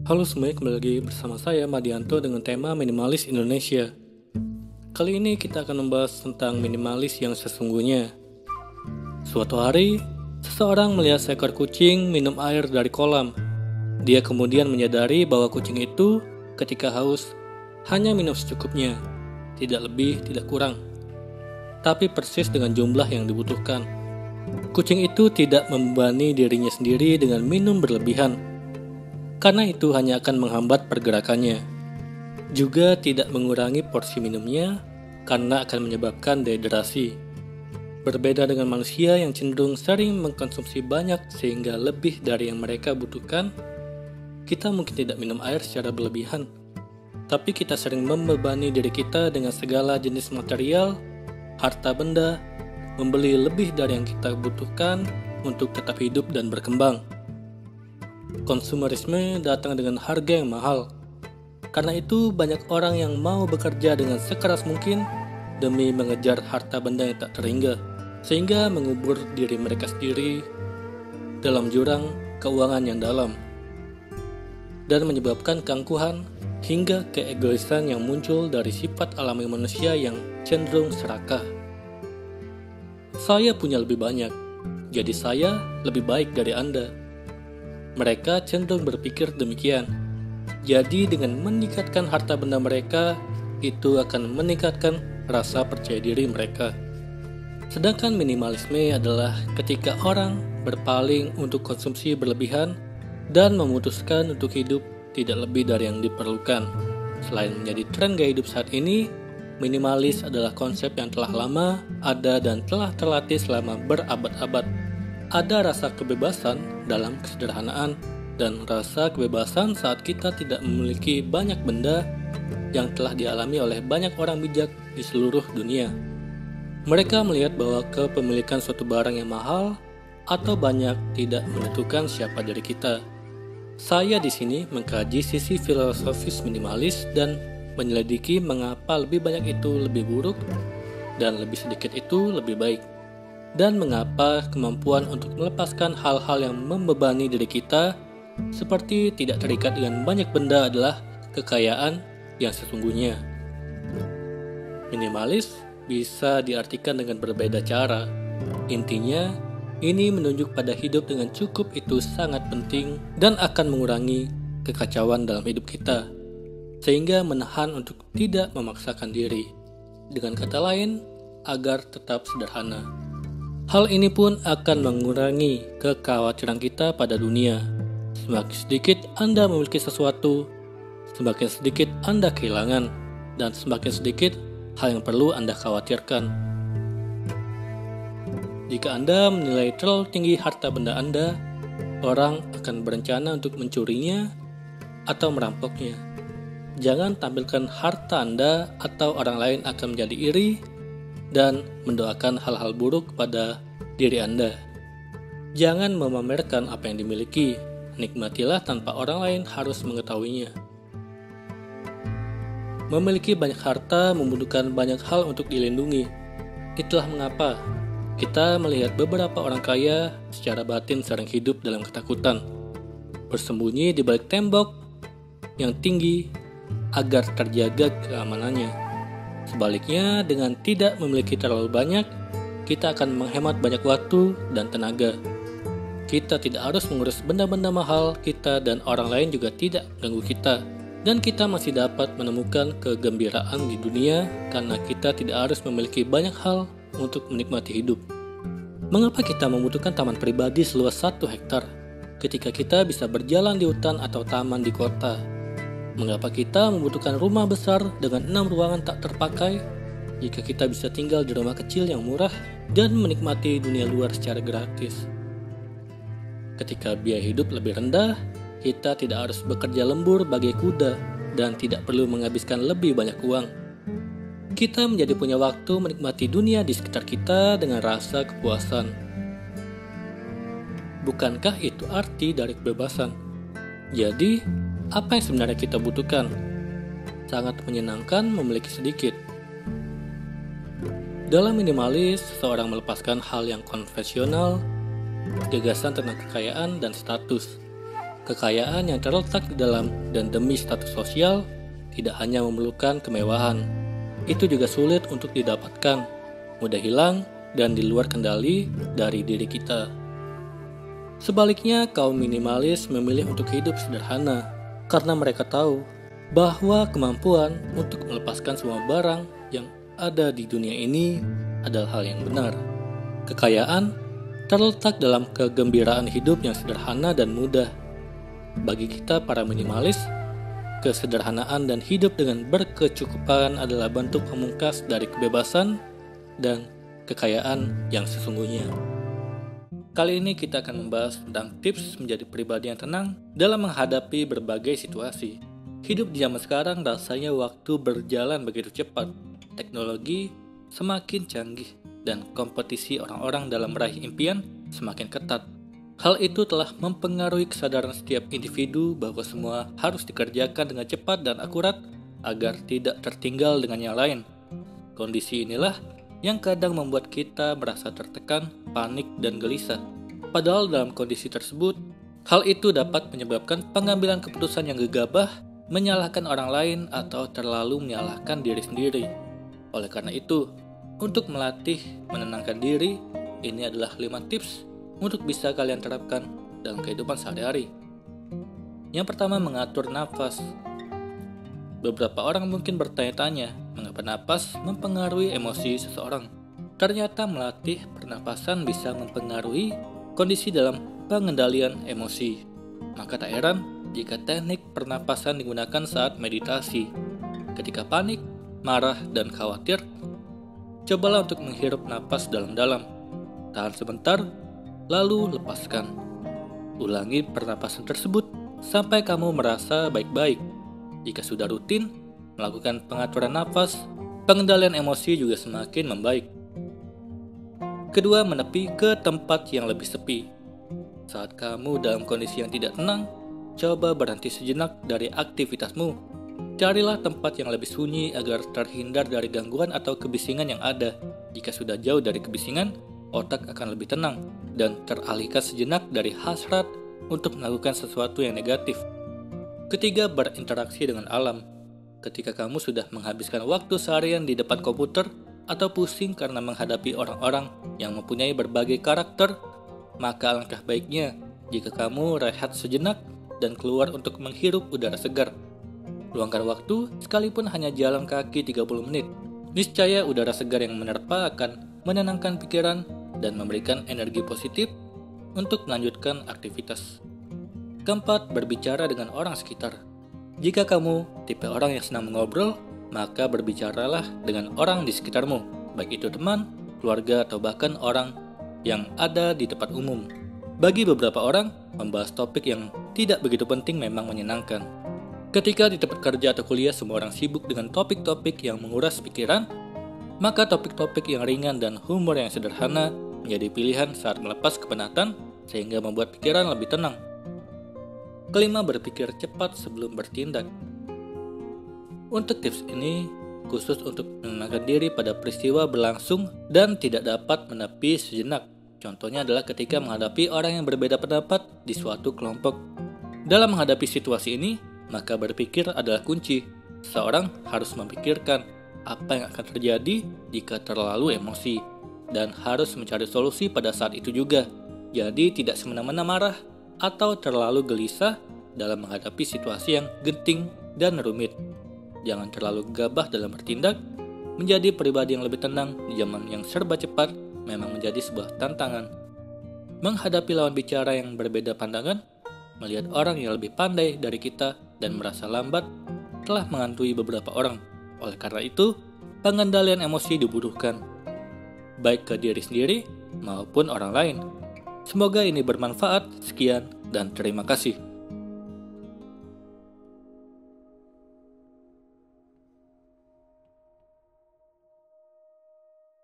Halo semuanya, kembali lagi bersama saya Madianto dengan tema Minimalis Indonesia. Kali ini kita akan membahas tentang minimalis yang sesungguhnya. Suatu hari, seseorang melihat seekor kucing minum air dari kolam. Dia kemudian menyadari bahwa kucing itu ketika haus hanya minum secukupnya, tidak lebih, tidak kurang, tapi persis dengan jumlah yang dibutuhkan. Kucing itu tidak membebani dirinya sendiri dengan minum berlebihan, karena itu hanya akan menghambat pergerakannya. Juga tidak mengurangi porsi minumnya karena akan menyebabkan dehidrasi. Berbeda dengan manusia yang cenderung sering mengkonsumsi banyak sehingga lebih dari yang mereka butuhkan, kita mungkin tidak minum air secara berlebihan, tapi kita sering membebani diri kita dengan segala jenis material, harta benda, membeli lebih dari yang kita butuhkan untuk tetap hidup dan berkembang. Konsumerisme datang dengan harga yang mahal. Karena itu banyak orang yang mau bekerja dengan sekeras mungkin demi mengejar harta benda yang tak terhingga, sehingga mengubur diri mereka sendiri dalam jurang keuangan yang dalam dan menyebabkan keangkuhan hingga keegoisan yang muncul dari sifat alami manusia yang cenderung serakah. Saya punya lebih banyak, jadi saya lebih baik dari Anda. Mereka cenderung berpikir demikian. Jadi dengan meningkatkan harta benda mereka, itu akan meningkatkan rasa percaya diri mereka. Sedangkan minimalisme adalah ketika orang berpaling untuk konsumsi berlebihan dan memutuskan untuk hidup tidak lebih dari yang diperlukan. Selain menjadi tren gaya hidup saat ini, minimalis adalah konsep yang telah lama ada dan telah terlatih selama berabad-abad. Ada rasa kebebasan dalam kesederhanaan dan rasa kebebasan saat kita tidak memiliki banyak benda yang telah dialami oleh banyak orang bijak di seluruh dunia. Mereka melihat bahwa kepemilikan suatu barang yang mahal atau banyak tidak menentukan siapa diri kita. Saya di sini mengkaji sisi filosofis minimalis dan menyelidiki mengapa lebih banyak itu lebih buruk dan lebih sedikit itu lebih baik. Dan mengapa kemampuan untuk melepaskan hal-hal yang membebani diri kita seperti tidak terikat dengan banyak benda adalah kekayaan yang sesungguhnya. Minimalis bisa diartikan dengan berbeda cara. Intinya, ini menunjuk pada hidup dengan cukup itu sangat penting dan akan mengurangi kekacauan dalam hidup kita, sehingga menahan untuk tidak memaksakan diri. Dengan kata lain, agar tetap sederhana. Hal ini pun akan mengurangi kekhawatiran kita pada dunia. Semakin sedikit Anda memiliki sesuatu, semakin sedikit Anda kehilangan, dan semakin sedikit hal yang perlu Anda khawatirkan. Jika Anda menilai terlalu tinggi harta benda Anda, orang akan berencana untuk mencurinya atau merampoknya. Jangan tampilkan harta Anda atau orang lain akan menjadi iri dan mendoakan hal-hal buruk pada diri Anda. Jangan memamerkan apa yang dimiliki, nikmatilah tanpa orang lain harus mengetahuinya. Memiliki banyak harta membutuhkan banyak hal untuk dilindungi. Itulah mengapa kita melihat beberapa orang kaya secara batin sering hidup dalam ketakutan, bersembunyi di balik tembok yang tinggi agar terjaga keamanannya. Sebaliknya, dengan tidak memiliki terlalu banyak, kita akan menghemat banyak waktu dan tenaga. Kita tidak harus mengurus benda-benda mahal kita dan orang lain juga tidak mengganggu kita. Dan kita masih dapat menemukan kegembiraan di dunia karena kita tidak harus memiliki banyak hal untuk menikmati hidup. Mengapa kita membutuhkan taman pribadi seluas 1 hektar ketika kita bisa berjalan di hutan atau taman di kota? Mengapa kita membutuhkan rumah besar dengan 6 ruangan tak terpakai jika kita bisa tinggal di rumah kecil yang murah dan menikmati dunia luar secara gratis? Ketika biaya hidup lebih rendah, kita tidak harus bekerja lembur bagai kuda dan tidak perlu menghabiskan lebih banyak uang. Kita menjadi punya waktu menikmati dunia di sekitar kita dengan rasa kepuasan. Bukankah itu arti dari kebebasan? Jadi, apa yang sebenarnya kita butuhkan? Sangat menyenangkan memiliki sedikit. Dalam minimalis, seseorang melepaskan hal yang konvensional, gagasan tentang kekayaan dan status. Kekayaan yang terletak di dalam dan demi status sosial tidak hanya memerlukan kemewahan. Itu juga sulit untuk didapatkan, mudah hilang, dan di luar kendali dari diri kita. Sebaliknya, kaum minimalis memilih untuk hidup sederhana karena mereka tahu bahwa kemampuan untuk melepaskan semua barang yang ada di dunia ini adalah hal yang benar. Kekayaan terletak dalam kegembiraan hidup yang sederhana dan mudah. Bagi kita para minimalis, kesederhanaan dan hidup dengan berkecukupan adalah bentuk pamungkas dari kebebasan dan kekayaan yang sesungguhnya. Kali ini kita akan membahas tentang tips menjadi pribadi yang tenang dalam menghadapi berbagai situasi. Hidup di zaman sekarang rasanya waktu berjalan begitu cepat. Teknologi semakin canggih dan kompetisi orang-orang dalam meraih impian semakin ketat. Hal itu telah mempengaruhi kesadaran setiap individu bahwa semua harus dikerjakan dengan cepat dan akurat agar tidak tertinggal dengan yang lain. Kondisi inilah yang kadang membuat kita merasa tertekan, panik, dan gelisah. Padahal dalam kondisi tersebut, hal itu dapat menyebabkan pengambilan keputusan yang gegabah, menyalahkan orang lain, atau terlalu menyalahkan diri sendiri. Oleh karena itu, untuk melatih menenangkan diri, ini adalah 5 tips untuk bisa kalian terapkan dalam kehidupan sehari-hari. Yang pertama, mengatur nafas. Beberapa orang mungkin bertanya-tanya, mengapa napas mempengaruhi emosi seseorang? Ternyata melatih pernapasan bisa mempengaruhi kondisi dalam pengendalian emosi. Maka tak heran jika teknik pernapasan digunakan saat meditasi. Ketika panik, marah, dan khawatir, cobalah untuk menghirup napas dalam-dalam. Tahan sebentar, lalu lepaskan. Ulangi pernapasan tersebut sampai kamu merasa baik-baik. Jika sudah rutin melakukan pengaturan nafas, pengendalian emosi juga semakin membaik. Kedua, menepi ke tempat yang lebih sepi. Saat kamu dalam kondisi yang tidak tenang, coba berhenti sejenak dari aktivitasmu. Carilah tempat yang lebih sunyi agar terhindar dari gangguan atau kebisingan yang ada. Jika sudah jauh dari kebisingan, otak akan lebih tenang dan teralihkan sejenak dari hasrat untuk melakukan sesuatu yang negatif. Ketiga, berinteraksi dengan alam. Ketika kamu sudah menghabiskan waktu seharian di depan komputer atau pusing karena menghadapi orang-orang yang mempunyai berbagai karakter, maka alangkah baiknya jika kamu rehat sejenak dan keluar untuk menghirup udara segar. Luangkan waktu sekalipun hanya jalan kaki 30 menit. Niscaya udara segar yang menerpa akan menenangkan pikiran dan memberikan energi positif untuk melanjutkan aktivitas. Keempat, berbicara dengan orang sekitar. Jika kamu tipe orang yang senang mengobrol, maka berbicaralah dengan orang di sekitarmu, baik itu teman, keluarga, atau bahkan orang yang ada di tempat umum. Bagi beberapa orang, membahas topik yang tidak begitu penting memang menyenangkan. Ketika di tempat kerja atau kuliah semua orang sibuk dengan topik-topik yang menguras pikiran, maka topik-topik yang ringan dan humor yang sederhana menjadi pilihan saat melepas kepenatan sehingga membuat pikiran lebih tenang. Kelima, berpikir cepat sebelum bertindak. Untuk tips ini khusus untuk menenangkan diri pada peristiwa berlangsung dan tidak dapat menepi sejenak. Contohnya adalah ketika menghadapi orang yang berbeda pendapat di suatu kelompok. Dalam menghadapi situasi ini, maka berpikir adalah kunci. Seseorang harus memikirkan apa yang akan terjadi jika terlalu emosi, dan harus mencari solusi pada saat itu juga. Jadi tidak semena-mena marah atau terlalu gelisah dalam menghadapi situasi yang genting dan rumit. Jangan terlalu gegabah dalam bertindak. Menjadi pribadi yang lebih tenang di zaman yang serba cepat memang menjadi sebuah tantangan. Menghadapi lawan bicara yang berbeda pandangan, melihat orang yang lebih pandai dari kita dan merasa lambat telah menghantui beberapa orang. Oleh karena itu, pengendalian emosi dibutuhkan, baik ke diri sendiri maupun orang lain. Semoga ini bermanfaat. Sekian dan terima kasih.